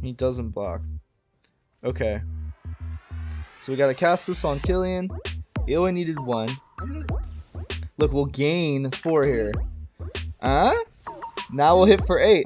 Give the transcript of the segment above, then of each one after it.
He doesn't block. Okay. So we gotta cast this on Killian. He only needed 1. Look, we'll gain 4 here. Now we'll hit for 8.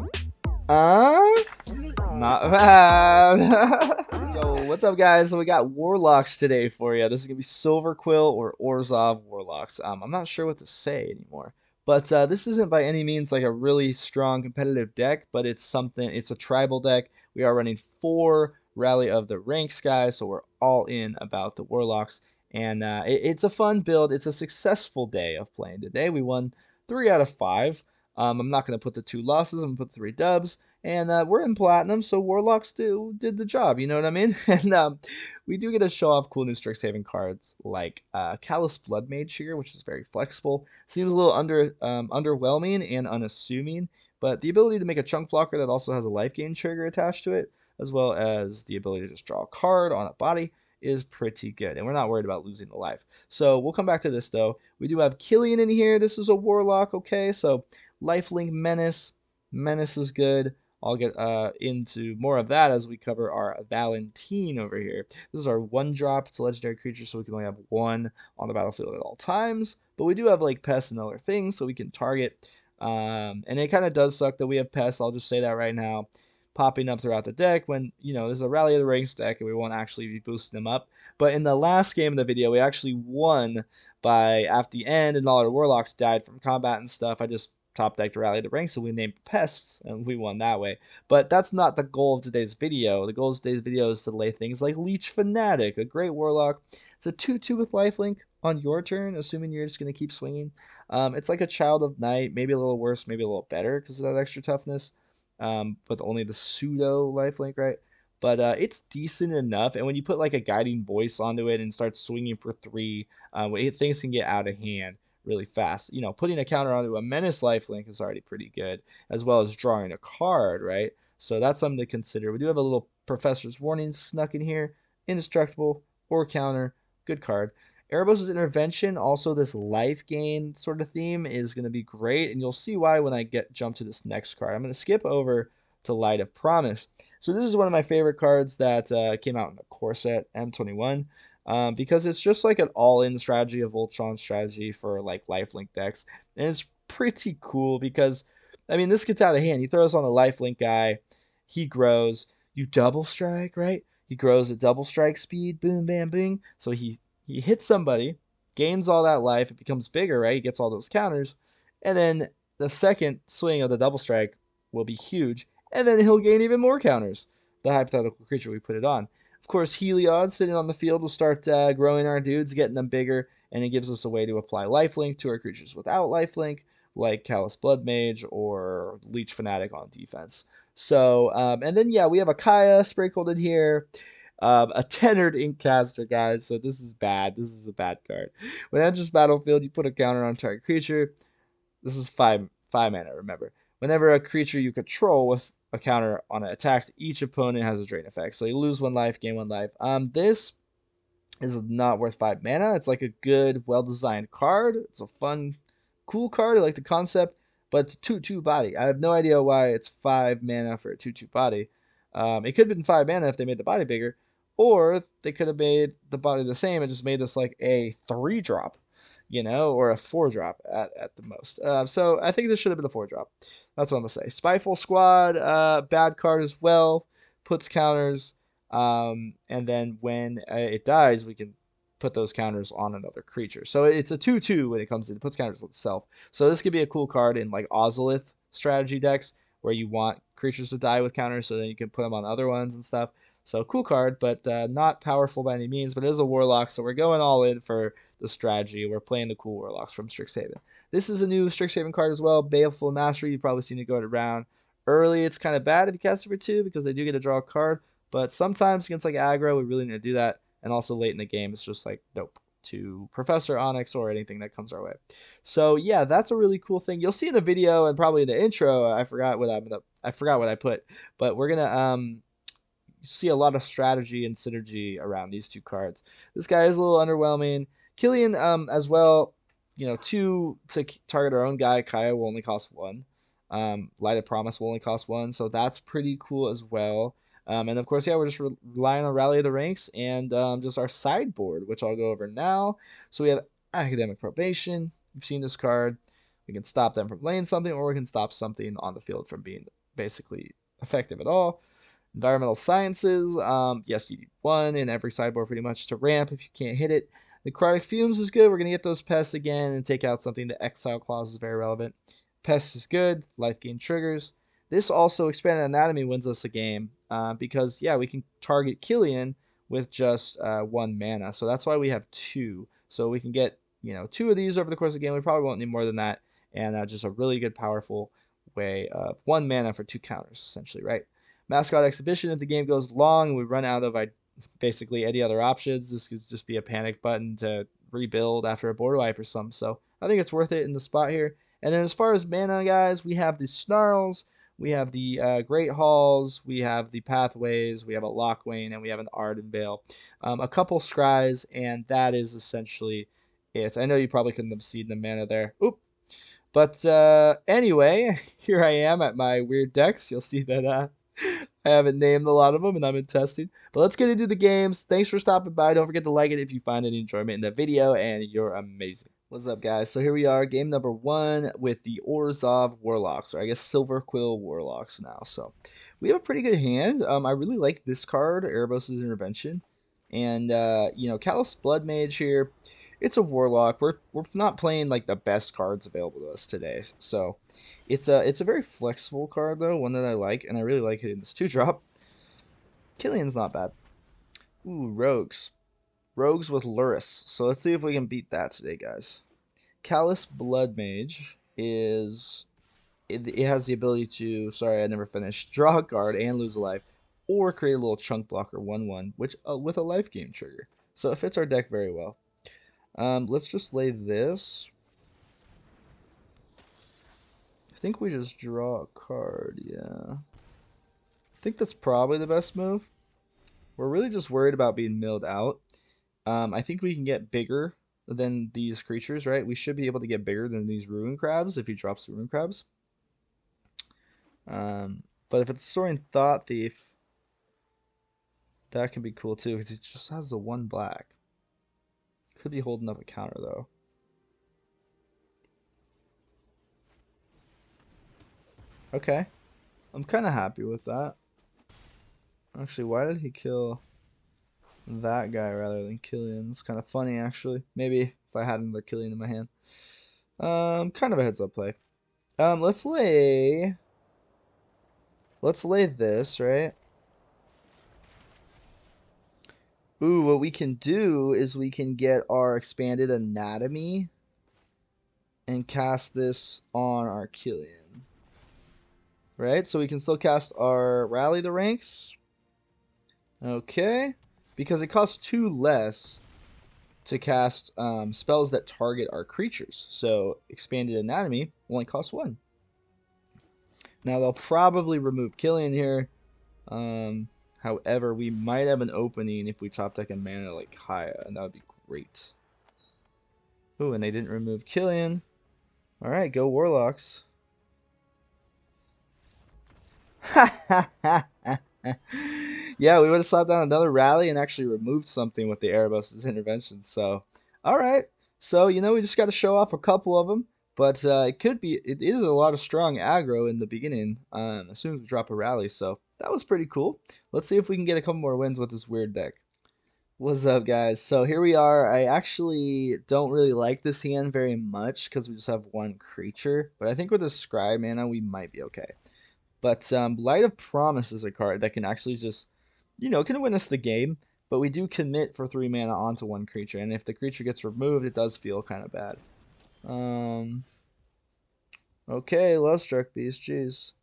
Not bad. Yo, what's up, guys? So we got Warlocks today for you. This is gonna be Silverquill or Orzhov Warlocks. I'm not sure what to say anymore. But this isn't by any means like a really strong competitive deck, but it's a tribal deck. We are running 4 Rally of the Ranks, guys, so we're all in about the Warlocks. And it's a fun build. It's a successful day of playing today. We won 3 out of 5. I'm not going to put the 2 losses. I'm going to put 3 dubs. And we're in Platinum, so Warlocks did the job, you know what I mean? And we do get to show off cool new Strixhaven cards, like Callous Bloodmage here, which is very flexible. Seems a little underwhelming and unassuming, but the ability to make a chunk blocker that also has a life gain trigger attached to it, as well as the ability to just draw a card on a body, is pretty good, and we're not worried about losing the life. So we'll come back to this, though. We do have Killian in here. This is a Warlock, okay? So Lifelink Menace. Menace is good. I'll get into more of that as we cover our Valentin over here. This is our 1-drop. It's a legendary creature, so we can only have 1 on the battlefield at all times. But we do have like pests and other things, so we can target. And it kind of does suck that we have pests. I'll just say that right now, popping up throughout the deck when, you know, there's a Rally of the Ranks deck and we won't actually be boosting them up. But in the last game of the video, we actually won by, at the end, and all our Warlocks died from combat and stuff. I just top deck to Rally the Ranks, so we named pests and we won that way. But that's not the goal of today's video. The goal of today's video is to lay things like Leech Fanatic, a great Warlock. It's a 2/2 with lifelink on your turn, assuming you're just going to keep swinging. It's like a Child of Night, maybe a little worse, maybe a little better because of that extra toughness, but only the pseudo lifelink, right? But it's decent enough, and when you put like a Guiding Voice onto it and start swinging for 3, things can get out of hand really fast. You know, putting a counter onto a Menace lifelink is already pretty good, as well as drawing a card, right? So that's something to consider. We do have a little Professor's Warning snuck in here. Indestructible or counter, good card. Erebos' Intervention, also this life gain sort of theme, is going to be great, and you'll see why when I jump to this next card. I'm going to skip over to Light of Promise. So this is one of my favorite cards that came out in the core set, M21. Because it's just like an all-in strategy, a Voltron strategy for like lifelink decks, and it's pretty cool because, I mean, this gets out of hand. You throw this on a lifelink guy, he grows, you double strike, right? He grows at double strike speed, boom, bam, bing. So he hits somebody, gains all that life, it becomes bigger, right? He gets all those counters, and then the second swing of the double strike will be huge, and then he'll gain even more counters, the hypothetical creature we put it on. Of course, Heliod sitting on the field will start growing our dudes, getting them bigger, and it gives us a way to apply lifelink to our creatures without lifelink, like Callous Bloodmage or Leech Fanatic on defense. So, and then, yeah, we have a Kaya sprinkled in here, a Tenured Inkcaster, guys, so this is bad. This is a bad card. When it enters battlefield, you put a counter on target creature. This is 5 mana, remember. Whenever a creature you control with a counter on it attacks, each opponent has a drain effect. So you lose 1 life, gain 1 life. This is not worth 5 mana. It's like a good, well-designed card. It's a fun, cool card. I like the concept, but it's a 2/2 body. I have no idea why it's 5 mana for a 2/2 body. It could have been 5 mana if they made the body bigger, or they could have made the body the same and just made this like a 3-drop. You know, or a 4-drop at the most. So I think this should have been a 4-drop. That's what I'm going to say. Spiteful Squad, bad card as well. Puts counters. And then when it dies, we can put those counters on another creature. So it's a 2/2 when it comes to it. It puts counters on itself. So this could be a cool card in like Ozolith strategy decks where you want creatures to die with counters so then you can put them on other ones and stuff. So cool card, but not powerful by any means. But it is a Warlock, so we're going all in for the strategy. We're playing the cool Warlocks from Strixhaven. This is a new Strixhaven card as well, Baleful Mastery. You've probably seen it going around. Early, it's kind of bad if you cast it for 2 because they do get to draw a card. But sometimes against like aggro, we really need to do that. And also late in the game, it's just like, nope, to Professor Onyx or anything that comes our way. So yeah, that's a really cool thing. You'll see in the video and probably in the intro. I forgot what I put, but we're gonna see a lot of strategy and synergy around these 2 cards. This guy is a little underwhelming. Killian, as well, you know, 2 to target our own guy. Kaya will only cost 1. Light of Promise will only cost 1, so that's pretty cool as well. And of course, yeah, we're just relying on Rally of the Ranks and just our sideboard, which I'll go over now. So we have Academic Probation. You've seen this card. We can stop them from laying something, or we can stop something on the field from being basically effective at all. Environmental Sciences. Yes, you need one in every sideboard pretty much to ramp if you can't hit it. Necrotic Fumes is good. We're going to get those pests again and take out something. The Exile Clause is very relevant. Pests is good. Life gain triggers. This also Expanded Anatomy wins us a game because, yeah, we can target Killian with just 1 mana. So that's why we have 2. So we can get, 2 of these over the course of the game. We probably won't need more than that. And just a really good, powerful way of 1 mana for 2 counters, essentially, right? Mascot Exhibition. If the game goes long and we run out of basically any other options, this could just be a panic button to rebuild after a board wipe or something. So I think it's worth it in the spot here. And then as far as mana, guys, we have the Snarls, we have the Great Halls, we have the Pathways, we have a Lockwane, and we have an Arden Vale. A couple Scries, and that is essentially it. I know you probably couldn't have seen the mana there. Oop. But anyway, here I am at my weird decks. You'll see that I haven't named a lot of them, and I'm in testing. But let's get into the games. Thanks for stopping by. Don't forget to like it if you find any enjoyment in the video, and you're amazing. What's up, guys? So here we are, game number 1 with the Orzhov Warlocks, or I guess Silverquill Warlocks now. So we have a pretty good hand. I really like this card, Erebos' Intervention. And, Callous Blood Mage here. It's a Warlock. We're not playing like the best cards available to us today. So it's a very flexible card though, one that I like, and I really like hitting this 2-drop. Killian's not bad. Ooh, Rogues. Rogues with Luris. So let's see if we can beat that today, guys. Callous Blood Mage is it has the ability to, sorry, I never finished, draw a card and lose a life, or create a little chunk blocker 1/1, which with a life gain trigger. So it fits our deck very well. Let's just lay this. I think we just draw a card, yeah. I think that's probably the best move. We're really just worried about being milled out. I think we can get bigger than these creatures, right? We should be able to get bigger than these Ruin Crabs if he drops the Ruin Crabs. But if it's Soaring Thought Thief, that can be cool too, because it just has the 1 black. Could be holding up a counter though. Okay. I'm kind of happy with that. Actually, why did he kill that guy rather than Killian? It's kind of funny, actually. Maybe if I had another Killian in my hand. Kind of a heads-up play. Let's lay this, right? Ooh, what we can do is we can get our Expanded Anatomy and cast this on our Killian. Right? So we can still cast our Rally the Ranks. Okay. Because it costs 2 less to cast spells that target our creatures. So Expanded Anatomy only costs 1. Now they'll probably remove Killian here. However, we might have an opening if we top deck a mana like Kaya, and that would be great. Ooh, and they didn't remove Killian. Alright, go Warlocks. Yeah, we would have slapped down another rally and actually removed something with the Erebos' intervention. So, alright. So, we just got to show off a couple of them. But it is a lot of strong aggro in the beginning as soon as we drop a rally. So, that was pretty cool. Let's see if we can get a couple more wins with this weird deck. What's up, guys? So here we are. I actually don't really like this hand very much because we just have 1 creature. But I think with a Scry mana, we might be okay. But Light of Promise is a card that can actually just, can win us the game. But we do commit for 3 mana onto 1 creature. And if the creature gets removed, it does feel kind of bad. Okay, Love Struck Beast, jeez.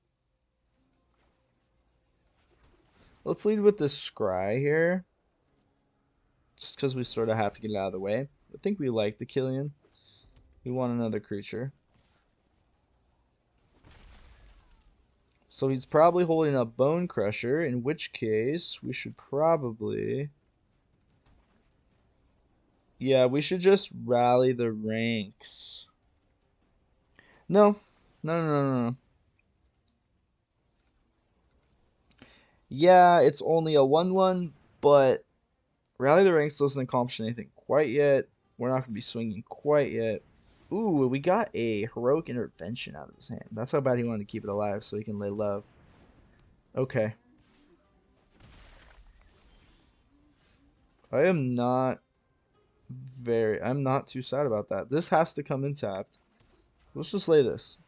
Let's lead with this Scry here. Just because we sort of have to get it out of the way. I think we like the Killian. We want another creature. So he's probably holding a Bone Crusher, in which case we should probably... Yeah, we should just Rally the Ranks. No. No. Yeah, it's only a 1/1, but Rally the Ranks doesn't accomplish anything quite yet. We're not going to be swinging quite yet. Ooh, we got a Heroic Intervention out of his hand. That's how bad he wanted to keep it alive so he can lay love. Okay. I'm not too sad about that. This has to come in tapped. Let's just lay this.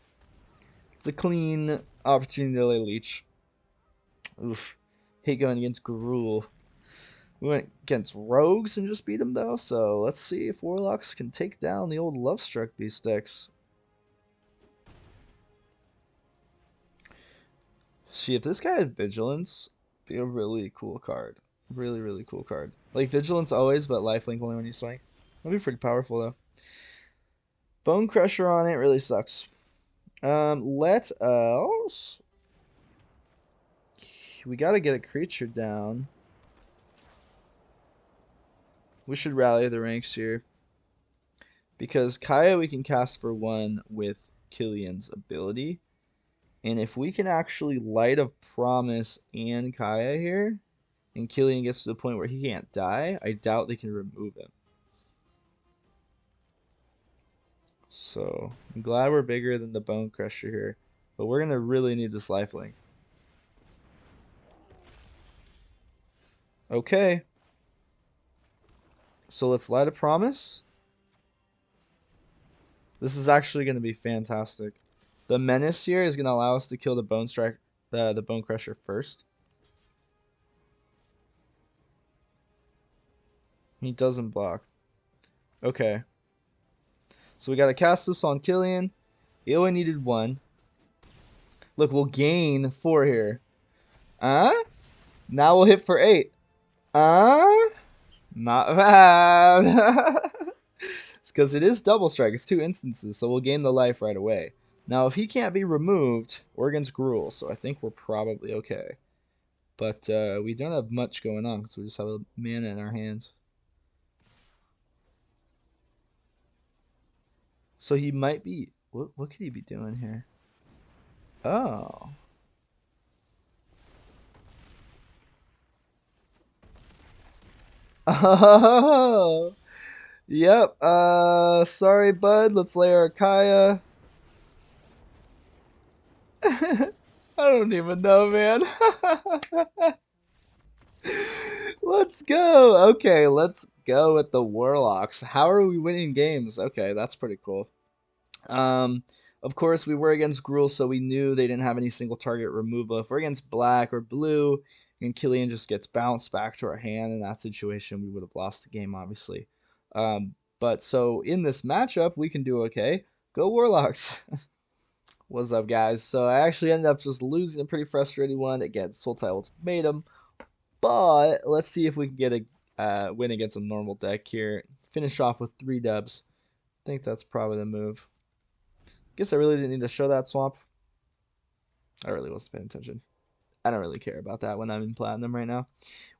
It's a clean opportunity to lay Leech. Oof. Hate going against Gruul. We went against Rogues and just beat them though, so let's see if Warlocks can take down the old Lovestruck Beast decks. See, if this guy had Vigilance, be a really cool card. Really, really cool card. Like Vigilance always, but Lifelink only when you swing. That'd be pretty powerful though. Bone Crusher on it really sucks. Let us. We gotta get a creature down. We should rally the ranks here. Because Kaya we can cast for 1 with Killian's ability. And if we can actually Light of Promise and Kaya here, and Killian gets to the point where he can't die, I doubt they can remove him. So, I'm glad we're bigger than the Bone Crusher here. But we're going to really need this lifelink. Okay. So let's Light a Promise. This is actually going to be fantastic. The Menace here is going to allow us to kill the the Bone Crusher first. He doesn't block. Okay. So we got to cast this on Killian. He only needed 1. Look, we'll gain 4 here. Now we'll hit for 8. Not bad. It's because it is double strike. It's 2 instances, so we'll gain the life right away. Now, if he can't be removed, we're against Gruul, so I think we're probably okay. But we don't have much going on because we just have a mana in our hands. So he might be... What could he be doing here? Oh. Oh. Yep. Sorry, bud. Let's lay our Kaya. I don't even know, man. Let's go. Okay, let's go with the Warlocks. How are we winning games? Okay, that's pretty cool. Of course, we were against Gruul, so we knew they didn't have any single target removal. If we're against black or blue, and Killian just gets bounced back to our hand in that situation, we would have lost the game, obviously. But so in this matchup, we can do okay. Go Warlocks. What's up, guys? So I actually ended up just losing a pretty frustrating one against Sultai Ultimatum. But let's see if we can get a win against a normal deck here. Finish off with 3 dubs. I think that's probably the move. Guess I really didn't need to show that swamp. I really wasn't paying attention. I don't really care about that when I'm in Platinum right now.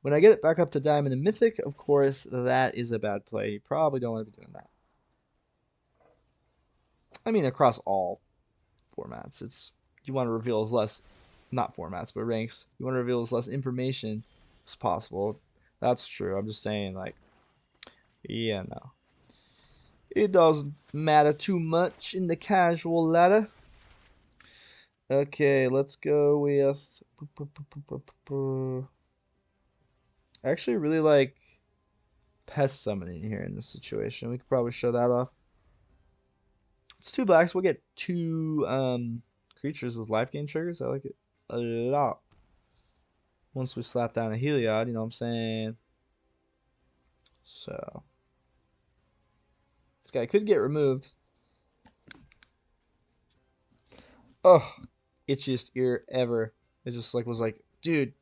When I get it back up to Diamond and Mythic, of course, that is a bad play. You probably don't want to be doing that. I mean, across all formats. You want to reveal as less, not formats, but ranks. You want to reveal as less information as possible. That's true. I'm just saying, like, yeah, no. It doesn't matter too much in the casual ladder. Okay, let's go with... I actually really like Pest Summoning here in this situation. We could probably show that off. It's 2 blacks. We'll get 2 creatures with life gain triggers. I like it a lot. Once we slap down a Heliod, you know what I'm saying? So... this guy could get removed. Oh, itchiest ear ever. It just like was like, dude.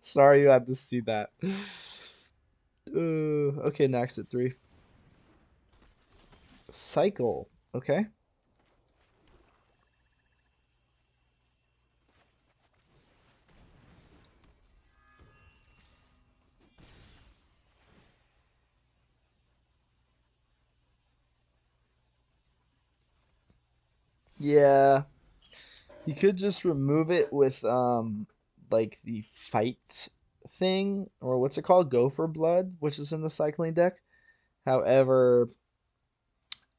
Sorry you had to see that. Okay, next at 3. Cycle. Okay. Yeah. You could just remove it with like the fight thing, or what's it called? Go for blood, which is in the cycling deck. However,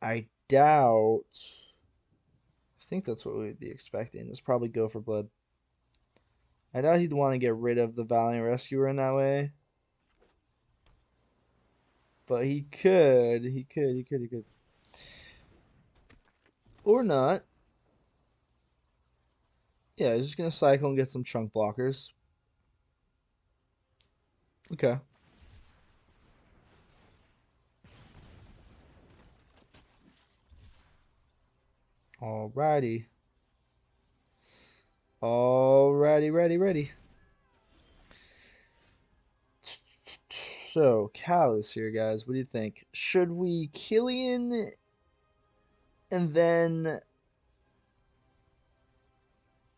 I doubt. I think that's what we'd be expecting. Is probably go for blood. I doubt he'd want to get rid of the Valiant Rescuer in that way. But he could. He could. Or not. Yeah, he's just gonna cycle and get some chunk blockers. Okay. Alrighty. Ready. So, Callus here, guys. What do you think? Should we Killian and then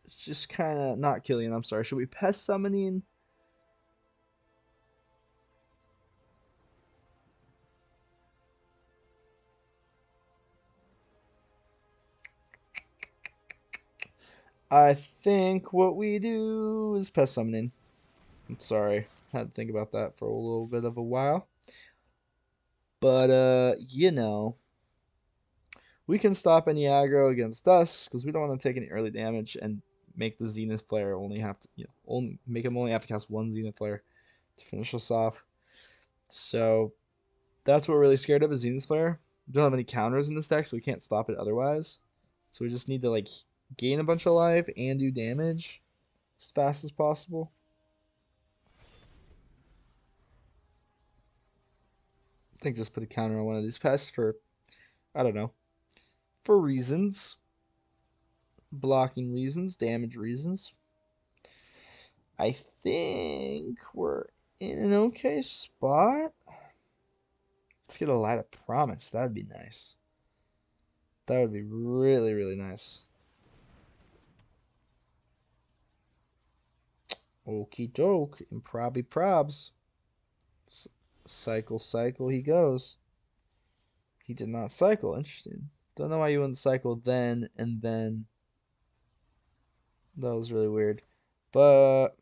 just kind of not Killian? I'm sorry. Should we pest summoning? I think what we do is pest summoning. I'm sorry. Had to think about that for a little bit of a while. But, you know, we can stop any aggro against us because we don't want to take any early damage and make the Zenith player only have to, make him only have to cast one Zenith player to finish us off. So that's what we're really scared of is Zenith player. We don't have any counters in this deck, so we can't stop it otherwise. So we just need to like gain a bunch of life and do damage as fast as possible. I think just put a counter on one of these pests for, I don't know, for reasons. Blocking reasons, damage reasons. I think we're in an okay spot. Let's get a Light of Promise. That'd be nice. That would be really, really nice. Okie doke. Improby probs. Cycle, he goes. He did not cycle. Interesting. Don't know why you wouldn't cycle then and then. That was really weird. But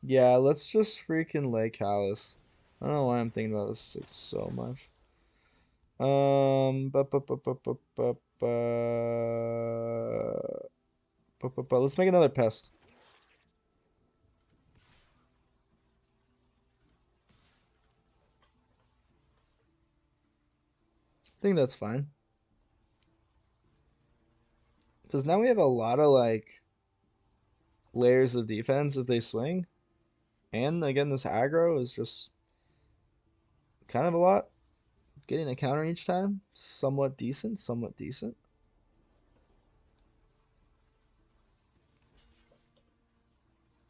yeah, let's just freaking lay Callus. I don't know why I'm thinking about this like, so much. Let's make another pest. I think that's fine. Because now we have a lot of like layers of defense if they swing. And again, this aggro is just kind of a lot. Getting a counter each time, somewhat decent.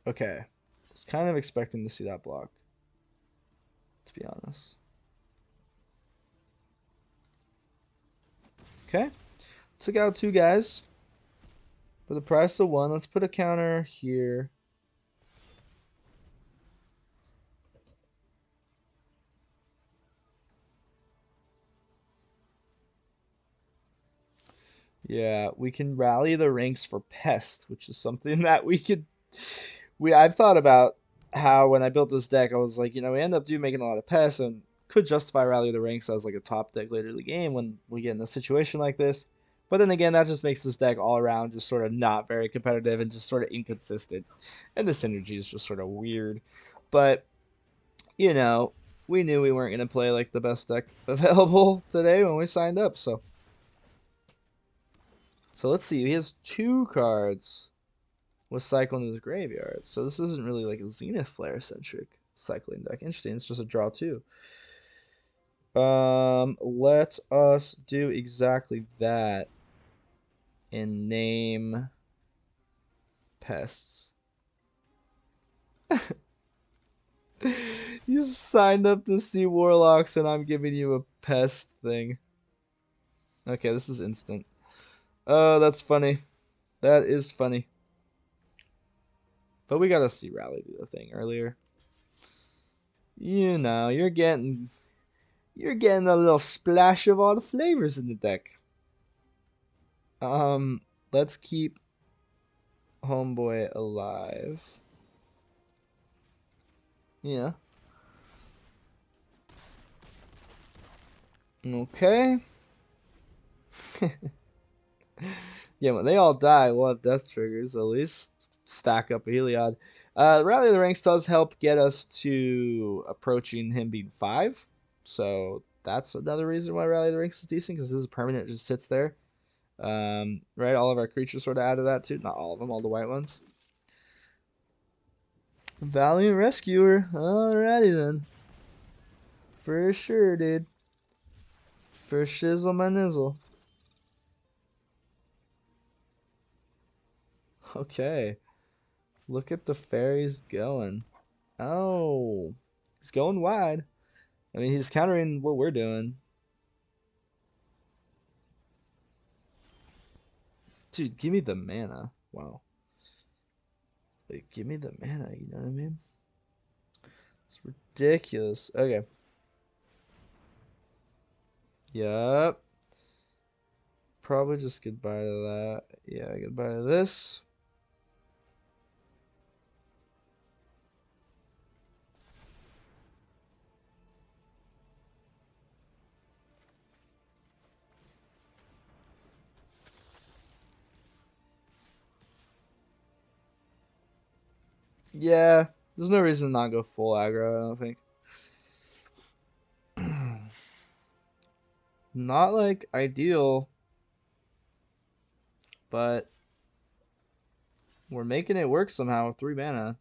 Okay. I was kind of expecting to see that block, to be honest. Okay. Took out two guys for the price of one. Let's put a counter here. Yeah, we can rally the ranks for Pest, which is something that I've thought about how when I built this deck, I was like, we end up making a lot of Pests and could justify rally the ranks as like a top deck later in the game when we get in a situation like this. But then again, that just makes this deck all around just sort of not very competitive and just sort of inconsistent. And the synergy is just sort of weird. But, we knew we weren't going to play like the best deck available today when we signed up, so let's see. He has two cards with Cycle in his graveyard. So this isn't really like a Zenith Flare centric cycling deck. Interesting. It's just a draw two. Let us do exactly that and name pests. You signed up to see Warlocks and I'm giving you a pest thing. Okay, this is instant. Oh, that's funny. That is funny. But we gotta see Rally do the thing earlier. You know, you're getting a little splash of all the flavors in the deck. Let's keep homeboy alive. Yeah. Okay. Yeah, when they all die, we'll have death triggers. At least stack up a Heliod. Rally of the Ranks does help get us to approaching him being 5. So that's another reason why Rally of the Ranks is decent, because this is permanent, it just sits there. Right, all of our creatures sort of add to that too. Not all of them, all the white ones. Valiant Rescuer. Alrighty then. For sure, dude. For shizzle my nizzle. Okay. Look at the fairies going. Oh. He's going wide. I mean, he's countering what we're doing. Dude, give me the mana. Wow. Like, give me the mana, you know what I mean? It's ridiculous. Okay. Yup. Probably just goodbye to that. Yeah, goodbye to this. Yeah, there's no reason to not go full aggro, I don't think. Not like ideal, but we're making it work somehow with 3 mana.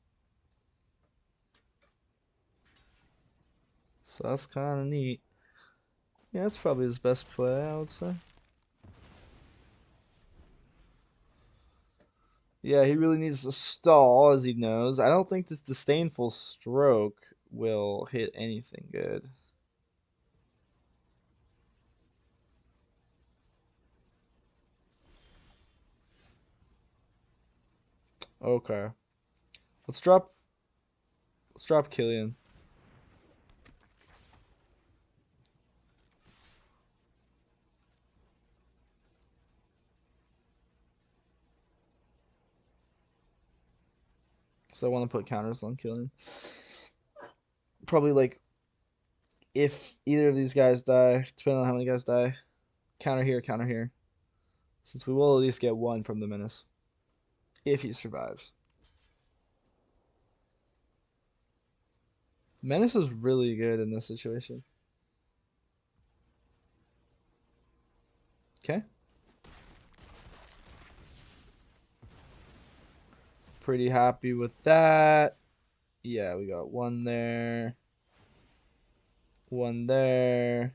So that's kind of neat. Yeah, that's probably his best play, I would say. Yeah, he really needs to stall, as he knows. I don't think this Disdainful Stroke will hit anything good. Okay. Let's drop Killian. So I want to put counters on Killian. Probably like if either of these guys die, depending on how many guys die, counter here, counter here. Since we will at least get 1 from the Menace. If he survives. Menace is really good in this situation. Okay. Pretty happy with that. Yeah, we got 1 there. 1 there.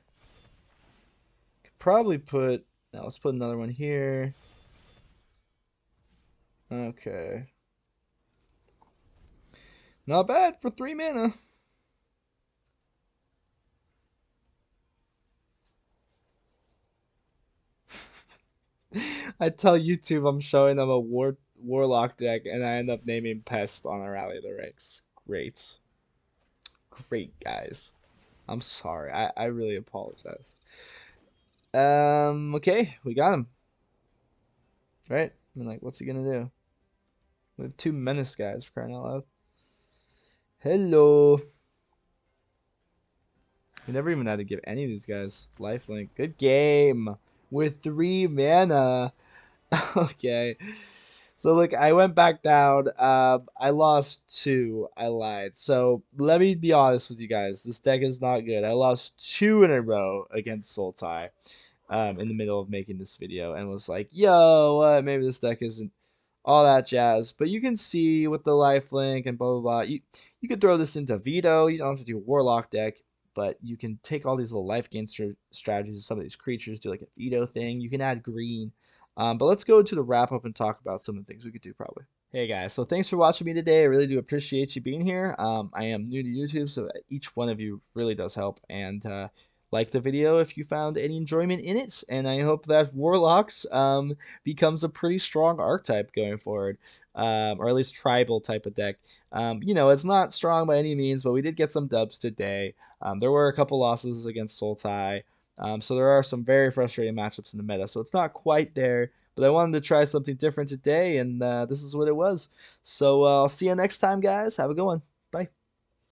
Could probably put... No, let's put another one here. Okay. Not bad for 3 mana. I tell YouTube I'm showing them a Warlock deck, and I end up naming Pest on a Rally of the Ranks. Great. Great, guys. I'm sorry. I really apologize. Okay, we got him. Right? I mean, like, what's he gonna do? We have 2 Menace guys, for crying out loud. Hello. We never even had to give any of these guys lifelink. Good game. With 3 mana. Okay. So look, I went back down. I lost 2. I lied. So let me be honest with you guys. This deck is not good. I lost 2 in a row against Sultai in the middle of making this video, and was like, yo, maybe this deck isn't all that jazz. But you can see with the lifelink and blah blah blah. You could throw this into veto. You don't have to do a Warlock deck, but you can take all these little life gain strategies of some of these creatures, do like a veto thing. You can add green. But let's go to the wrap up and talk about some of the things we could do probably. Hey guys, so thanks for watching me today. I really do appreciate you being here. I am new to YouTube, so each one of you really does help. And like the video if you found any enjoyment in it, and I hope that Warlocks becomes a pretty strong archetype going forward, or at least tribal type of deck. It's not strong by any means, but we did get some dubs today. There were a couple losses against Sultai, so there are some very frustrating matchups in the meta, so it's not quite there, but I wanted to try something different today, and this is what it was. So I'll see you next time, guys. Have a good one. Bye.